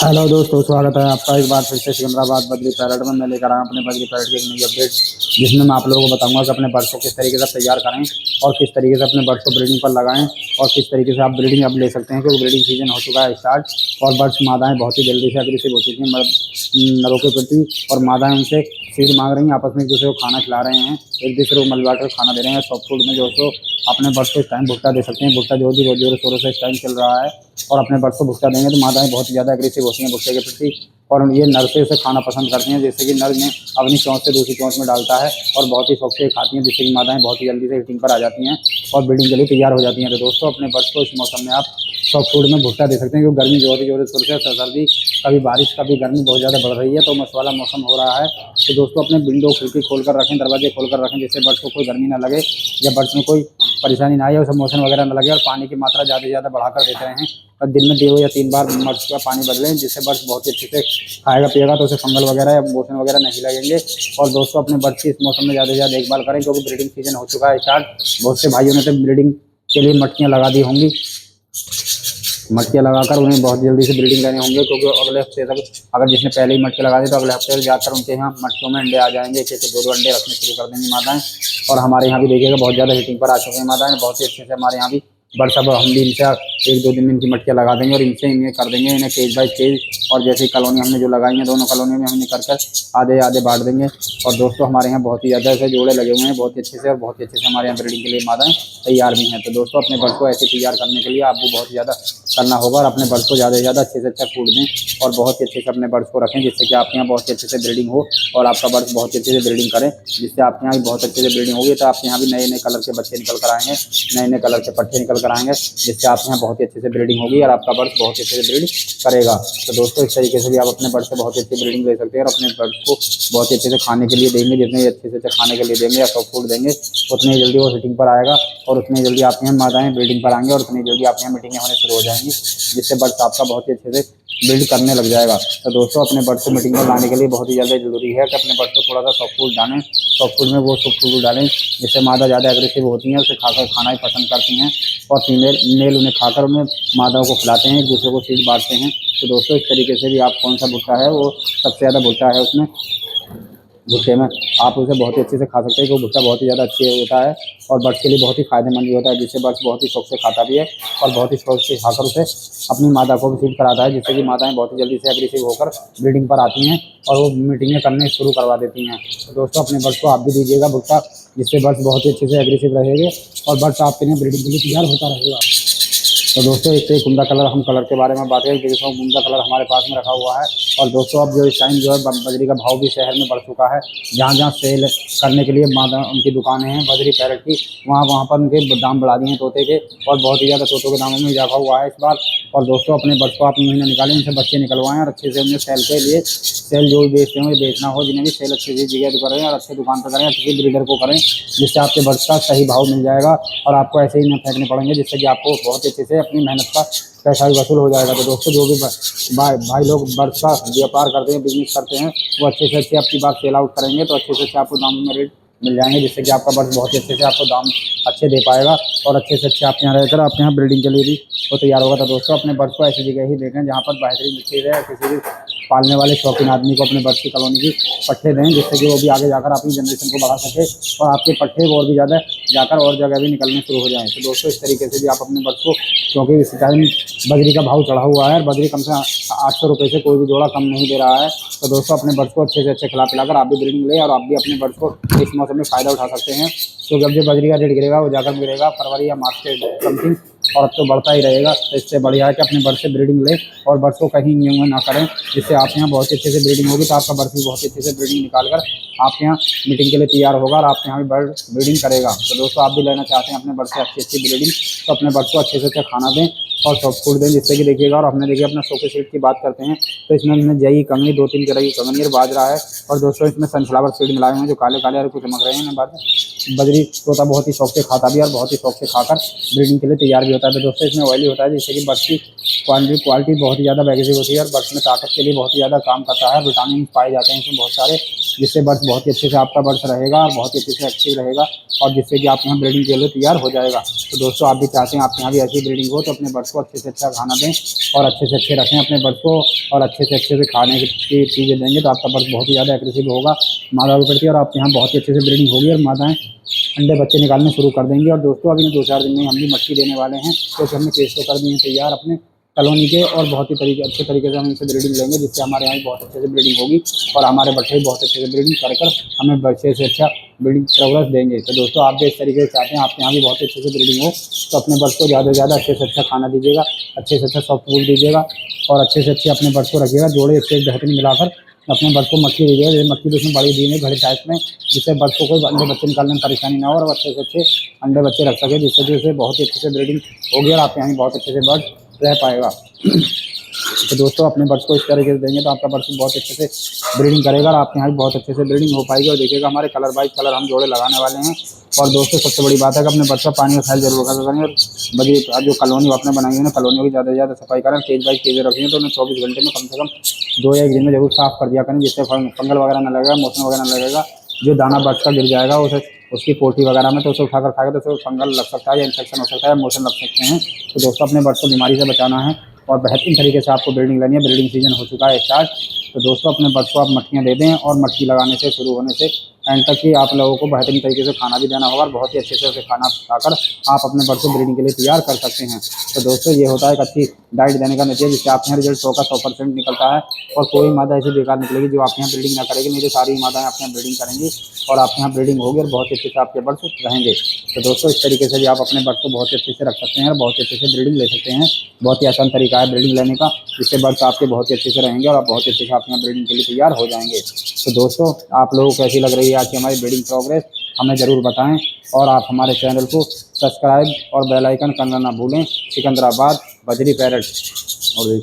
Hello दोस्तों, स्वागत है आपका एक बार फिर से सिकंदराबाद बजरी पैरेड में। मैं लेकर आया हूं अपने बजरी पैरेड की एक नई अपडेट, जिसमें मैं आप लोगों को बताऊंगा कि अपने बर्ड्स को किस तरीके से तैयार करें और किस तरीके से अपने बर्ड्स को ब्रीडिंग पर लगाएं और किस तरीके से आप ब्रीडिंग अब ले सकते हैं, क्योंकि ब्रीडिंग सीजन हो चुका है स्टार्ट। और बर्ड्स मादाएँ बहुत ही जल्दी से अग्रेसिव हो चुकी हैं नरों के प्रति, और मादाएँ उनसे फीड मांग रही हैं, आपस में एक दूसरे को खाना खिला रहे हैं, एक दूसरे को मलवा कर खाना दे रहे हैं। सॉफ्ट फूड में जो सो अपने बर्ड्स को इस टाइम भुट्टा दे सकते हैं। भुट्टा जो भी बहुत जोरों शोरों से इस टाइम चल रहा है, और अपने बर्ड्स को भुट्टा देंगे तो मादाएँ बहुत ही ज़्यादा एग्रेसिव होती हैं भुट्टे के प्रति, और ये नर से उसे खाना पसंद करती हैं। जैसे कि नर में अपनी चोंच से दूसरी चोंच में डालता है और बहुत ही शौक से खाती हैं, जिससे कि मादाएँ बहुत ही जल्दी से हीटिंग पर आ जाती हैं और ब्रीडिंग के लिए तैयार हो जाती हैं। तो दोस्तों, अपने बर्ड्स को इस मौसम में आप सॉफ्ट फूड में भुट्टा दे सकते हैं, क्योंकि गर्मी बहुत ही जोरों शोर से, सर्दी, कभी बारिश, कभी गर्मी बहुत ज़्यादा बढ़ रही है, तो मस वाला मौसम हो रहा है। तो दोस्तों, अपने विंडो खिड़की खोल कर रखें, दरवाजे खोल कर रखें, जिससे बर्ड्स को कोई गर्मी ना लगे या बर्ड्स में कोई परेशानी ना आए, उसे मोशन वगैरह ना लगे। और पानी की मात्रा ज़्यादा से ज़्यादा बढ़ाकर देते रहें, और दिन में 2 या 3 बार बर्ड्स का पानी बदलें, जिससे बर्ड्स बहुत ही अच्छे से खाएगा पिएगा, तो उसे फंगल वगैरह या मोशन वगैरह नहीं लगेंगे। और दोस्तों, अपने बर्ड्स की इस मौसम में ज़्यादा से ज़्यादा देखभाल करें, क्योंकि ब्रीडिंग सीजन हो चुका है स्टार्ट। बहुत से भाइयों ने तो ब्रीडिंग के लिए मटकियाँ लगा दी होंगी, मटकियाँ लगाकर उन्हें बहुत जल्दी से ब्रीडिंग लेने होंगे, क्योंकि अगले हफ्ते तक अगर जिसने पहले ही मटके लगा दी, तो अगले हफ्ते जाकर उनके यहाँ मटकियों में अंडे आ जाएंगे। एक से 2 अंडे रखने शुरू कर देंगी मादाएँ। और हमारे यहाँ भी देखिएगा बहुत ज़्यादा हीटिंग पर आ चुके हैं मादाएँ, बहुत ही अच्छे से हमारे यहाँ भी बर्ड्स। अब हम भी इनसे 1-2 दिन में इनकी मटकियाँ लगा देंगे और इनसे इन्हें कर देंगे इन्हें केज बाय केज। और जैसे कॉलोनी हमने जो लगाई है, दोनों कॉलोनी में हमने कर आधे आधे बांट देंगे। और दोस्तों, हमारे यहाँ बहुत ही ज़्यादा ऐसे जोड़े लगे हुए हैं बहुत ही अच्छे से, और बहुत ही अच्छे से हमारे यहाँ ब्रीडिंग के लिए मादाएँ तैयार भी हैं। तो दोस्तों, अपने बर्ड्स को ऐसे तैयार करने के लिए आपको बहुत ज़्यादा करना होगा, और अपने बर्ड्स को ज़्यादा से ज़्यादा अच्छे से अच्छा फूड दें और बहुत ही अच्छे से अपने बर्ड्स को रखें, जिससे कि आपके यहाँ बहुत ही अच्छे से ब्रीडिंग हो और आपका बर्ड्स बहुत ही अच्छे से ब्रीडिंग करें, जिससे आपके यहाँ भी बहुत अच्छे से ब्रीडिंग होगी। तो आपके यहाँ भी नए नए कलर के बच्चे निकल कर आएंगे, नए नए कलर के पट्टे निकल कर आएंगे, जिससे आपके यहाँ बहुत ही अच्छे से ब्रीडिंग होगी और आपका बर्ड्स बहुत ही अच्छे से ब्रीडिंग करेगा। तो दोस्तों, इस तरीके से भी आप अपने बर्ड्स से बहुत अच्छी ब्रीडिंग ले सकते हैं, और अपने बर्ड्स को बहुत ही अच्छे से खाने के लिए देंगे। जितने अच्छे से खाने के लिए देंगे या सॉफ्ट फूड देंगे, उतनी जल्दी वो हीटिंग पर आएगा, और उतनी जल्दी आपके यहाँ मादाएँ ब्रीडिंग पर आएंगे, और उतनी जल्दी आपके यहाँ मीटिंगें होने शुरू हो जाएंगी, जिससे बर्ड्स आपका बहुत ही अच्छे से बिल्ड करने लग जाएगा। तो दोस्तों, अपने बर्ड्स को मीटिंग में लाने के लिए बहुत ही ज़्यादा जरूरी है कि अपने बर्ड्स को थोड़ा सा सॉफ्ट फूड डालें। सॉफ्ट फूड में वो सॉफ्ट फूड डालें जिससे मादा ज़्यादा एग्रेसिव होती हैं, उसे खाकर खाना ही पसंद करती हैं, और फीमेल मेल उन्हें खाकर उन्हें मादाओं को खिलाते हैं, एक दूसरे को फीड बांटते हैं। तो दोस्तों, इस तरीके से भी आप कौन सा भुट्टा है वो सबसे ज़्यादा भुट्टा है उसमें भुट्टे में आप उसे बहुत ही अच्छे से खा सकते हैं, क्योंकि भुट्टा बहुत ही ज़्यादा अच्छी होता है और बर्ड्स के लिए बहुत ही फायदेमंद भी होता है, जिससे बर्ड्स बहुत ही शौक से खाता भी है और बहुत ही शौक से खाकर उसे अपनी मादा को भी फीड कराता है, जिससे कि मादाएँ बहुत ही जल्दी से एग्रेसिव होकर ब्रीडिंग पर आती हैं और वो मीटिंगें करने शुरू करवा देती हैं। तो दोस्तों, अपने बर्ड्स को आप भी दीजिएगा भुट्टा, जिससे बर्ड्स बहुत ही अच्छे से एग्रेसिव रहेंगे और बर्ड्स आपके लिए ब्रीडिंग के लिए तैयार होता रहेगा। तो दोस्तों, एक से एक उम्दा कलर, हम कलर के बारे में बात करें, देखो उम्दा कलर हमारे पास में रखा हुआ है। और दोस्तों, अब जो इस टाइम जो है बजरी का भाव भी शहर में बढ़ चुका है। जहाँ जहाँ सेल करने के लिए मादा उनकी दुकानें हैं बजरी पैरेट की, वहाँ पर उनके दाम बढ़ा दिए हैं तोते के, और बहुत ही ज़्यादा तोतों के दामों में इजाफा हुआ है इस बार। और दोस्तों, अपने बर्ड्स को आप महीने निकालें, उनसे बच्चे निकलवाएं और अच्छे से उन्हें सेल के लिए, सेल जो भी बेचते हैं बेचना हो, जिन्हें भी सेल अच्छी सी जगह करें और अच्छे दुकान पर करें, अच्छे ब्रीडर को करें, जिससे आपके बर्ड्स का सही भाव मिल जाएगा और आपको ऐसे ही न फेंकने पड़ेंगे, जिससे कि आपको बहुत अच्छे से अपनी मेहनत का पैसा भी वसूल हो जाएगा। तो दोस्तों, जो भी भाई लोग बर्ड्स का व्यापार करते हैं, बिजनेस करते हैं, वो अच्छे से अच्छे आपकी बात सेल आउट करेंगे, तो अच्छे से अच्छे आपको दामों में रेट मिल जाएंगे, जिससे कि आपका बर्ड्स बहुत ही अच्छे से आपको दाम अच्छे दे पाएगा और अच्छे से अच्छे आपके यहाँ रहकर आपके यहाँ ब्रीडिंग के लिए भी वो तैयार होगा। तो दोस्तों, अपने बर्ड्स को ऐसी जगह ही देखें जहाँ पर बेहतरीन चीज़ है, किसी भी पालने वाले शौकीन आदमी को अपने बर्ड्स की कॉलोनी की पट्टे दें, जिससे कि वो भी आगे जाकर अपनी जनरेशन को बढ़ा सके और आपके पट्टे और भी ज़्यादा जाकर और जगह भी निकलने शुरू हो जाएँ। तो दोस्तों, इस तरीके से भी आप अपने बर्ड्स को, क्योंकि इस टाइम बजरी का भाव चढ़ा हुआ है, बजरी कम से 800 रुपये से कोई भी जोड़ा कम नहीं दे रहा है। तो दोस्तों, अपने बर्ड्स को अच्छे से अच्छे खिला पिलाकर आप भी ब्रीडिंग लें और आप भी अपने बर्ड्स को इस मौसम में फ़ायदा उठा सकते हैं। तो जब जो बजरी का रेट गिरेगा वो जाकर गिरेगा फरवरी या मार्च के समथिंग, और अब तो बढ़ता ही रहेगा। तो इससे बढ़िया है कि अपने बर्ड्स से ब्रीडिंग लें और बर्ड्स को कहीं यूँ ना करें, जिससे आपके यहाँ बहुत अच्छे से ब्रीडिंग होगी, तो आपका बर्ड्स भी बहुत अच्छे से ब्रीडिंग निकाल कर आपके यहाँ मीटिंग के लिए तैयार होगा और आपके यहाँ भी बर्ड ब्रीडिंग करेगा। तो दोस्तों, आप भी लेना चाहते हैं अपने बर्ड्स से अच्छी ब्रीडिंग, तो अपने बर्ड्स को अच्छे से अच्छा खाना दें और सॉफ्ट फूड दें, जिससे कि देखिएगा। और हमने देखिए अपना सोके सीड की बात करते हैं, तो इसमें हमने जई, कंगनी, 2-3 तरह की कंगनी और बाजरा है, और दोस्तों इसमें सनफ्लावर सीड मिलाए हुए हैं जो काले काले और कुछ चमक रहे हैं। बाद में बजरी तोता बहुत ही शौक से खाता भी है और बहुत ही शौक से खाकर ब्रीडिंग के लिए तैयार भी होता है। होता है। तो दोस्तों इसमें ऑयली होता है, जिससे कि बर्ड्स की क्वालिटी बहुत ही ज़्यादा एग्रेसिव होती है और बर्ड्स में ताकत के लिए बहुत ही ज़्यादा काम करता है। विटामिन पाए जाते हैं इसमें बहुत सारे, जिससे बर्ड्स बहुत ही अच्छे से आपका बर्ड्स रहेगा और बहुत ही अच्छे से एक्टिव रहेगा, और जिससे कि आपके यहाँ ब्रीडिंग के लिए तैयार हो जाएगा। तो दोस्तों आप भी चाहते हैं आपके यहाँ भी ऐसी ब्रीडिंग हो, तो अपने बर्ड्स को अच्छे से अच्छा खाना दें और अच्छे से अच्छे रखें अपने बर्ड्स को, और अच्छे से खाने की चीज़ें देंगे तो आपका बर्ड बहुत ही ज़्यादा एग्रेसिव होगा मादा के प्रति, और आपके यहाँ बहुत ही अच्छे से ब्रीडिंग होगी और मादाएँ अंडे बच्चे निकालने शुरू कर देंगी। और दोस्तों अभी 2-4 दिन में हम भी मटकी देने वाले हैं, क्योंकि हमने केस तो कर दिए हैं तैयार अपने कॉलोनी के, और बहुत ही अच्छे तरीके से हम इनसे ब्रीडिंग लेंगे, जिससे हमारे यहाँ बहुत अच्छे से ब्रीडिंग होगी और हमारे बच्चे भी बहुत अच्छे से ब्रीडिंग कर हमें बच्चे से अच्छा ब्रीडिंग प्रोग्रेस देंगे। तो दोस्तों आप भी इस तरीके से चाहते हैं आपके यहाँ भी बहुत अच्छे से ब्रीडिंग हो, तो अपने बर्ड्स को ज़्यादा से ज़्यादा अच्छे से अच्छा खाना दीजिएगा, अच्छे से अच्छा सॉफ्ट फूड दीजिएगा और अच्छे से अच्छे अपने बर्ड्स को रखिएगा। जोड़े इससे बेहतरीन मिलाकर अपने बर्ड्स को मटकी दीजिएगा, जैसे मटकी तो उसमें बड़ी दी है घड़े टाइप में, जिससे बर्ड्स को कोई अंडे बच्चे निकालने में परेशानी ना हो और अच्छे से अच्छे अंडे बच्चे रख सके, जिससे कि उसे बहुत ही अच्छे से ब्रीडिंग होगी और आपके यहाँ भी बहुत अच्छे से बर्ड रह पाएगा। तो दोस्तों अपने बर्ड्स को इस तरीके से देंगे तो आपका बर्ड्स बहुत अच्छे से ब्रीडिंग करेगा और आपके यहाँ भी बहुत अच्छे से ब्रीडिंग हो पाएगी। और देखिएगा हमारे कलर बाई कलर हम जोड़े लगाने वाले हैं। और दोस्तों सबसे बड़ी बात है कि अपने बर्ड्स का पानी का ख्याल जरूर करें, और बड़ी जो कॉलोनी आपने बनाई है ना, कॉलोनियों की ज़्यादा से ज़्यादा सफाई करें, केज बाई केज रखेंगे तो उन्हें 24 घंटे में कम से कम 2 या 1 दिन में जरूर साफ़ कर दिया करें, जिससे फंगल वगैरह ना लगेगा, मौसम वगैरह ना लगेगा। जो दाना बर्ड्स का गिर जाएगा उसे उसकी पोटी वगैरह में, तो उसे उठाकर खाएगा तो उसे फंगल लग सकता है या इन्फेक्शन हो सकता है या मोशन लग सकते हैं। तो दोस्तों अपने बर्ड्स को बीमारी से बचाना है और बेहतरीन तरीके से आपको ब्रीडिंग लेनी है। ब्रीडिंग सीजन हो चुका है स्टार्ट, तो दोस्तों अपने बर्ड्स को आप मटकियाँ दे दें और मटकी लगाने से शुरू होने से एंड तक ही आप लोगों को बेहतरीन तरीके से खाना भी देना होगा और बहुत ही अच्छे से उसे खाना खाकर आप अपने बर्ड्स को ब्रीडिंग के लिए तैयार कर सकते हैं। तो दोस्तों ये होता है एक अच्छी डाइट देने का नतीजा, जिससे आपके यहाँ रिजल्ट 100 का 100% निकलता है और कोई मादा ऐसी बेकार निकलेगी जो आपके यहाँ ब्रीडिंग ना करेगी, नहीं तो सारी मादाएँ आपके यहाँ ब्रीडिंग करेंगी और आपके यहाँ ब्रीडिंग होगी और बहुत अच्छे से आपके बर्ड्स रहेंगे। तो दोस्तों इस तरीके से भी आप अपने बर्ड्स को बहुत अच्छे से रख सकते हैं और बहुत अच्छे से ब्रीडिंग ले सकते हैं। बहुत ही आसान तरीका है ब्रीडिंग लेने का, जिससे बर्ड्स आपके बहुत ही अच्छे से रहेंगे और आप बहुत अच्छे से आपके यहाँ ब्रीडिंग के लिए तैयार हो जाएंगे। तो दोस्तों आप लोगों को कैसी लग रही है आज की हमारी ब्रीडिंग प्रोग्रेस, हमें ज़रूर बताएं और आप हमारे चैनल को सब्सक्राइब और बेल आइकन करना ना भूलें। सिकंदराबाद बजरी पैरट और